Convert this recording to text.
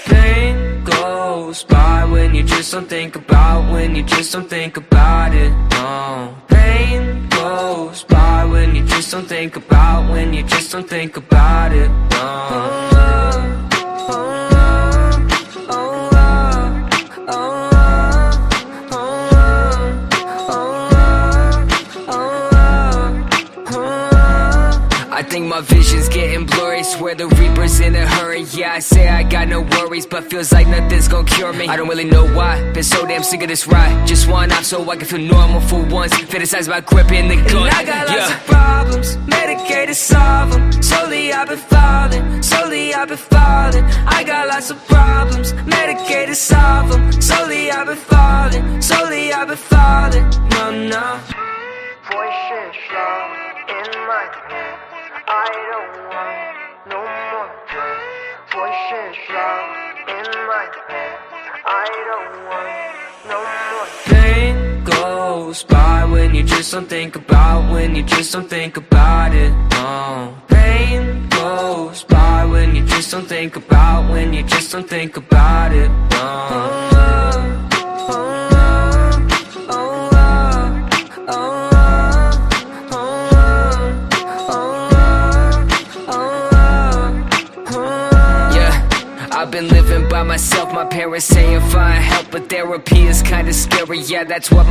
Pain goes by when you just don't think about, when you just don't think about it, no. Pain goes by when you just don't think about, when you just don't think about it, no. I think my vision's getting blurry, swear the Reaper's in a hurry. Yeah, I say I got no worries, but feels like nothing's gonna cure me. I don't really know why, been so damn sick of this ride. Just one off so I can feel normal for once. Fantasize about gripping the gun. And I got lots of problems, medicated, solve them. Slowly I've been falling, slowly I've been falling. I got lots of problems, medicated, solve them. Slowly I've been falling, slowly I've been falling. No, no. Voices loud in my head, I don't want no more drugs. Voices loud in my head, I don't want no more. Pain goes by when you just don't think about, when you just don't think about it, no. Pain goes by when you just don't think about, when you just don't think about it, no. I've been living by myself, my parents saying find help, but therapy is kinda scary, yeah, that's what my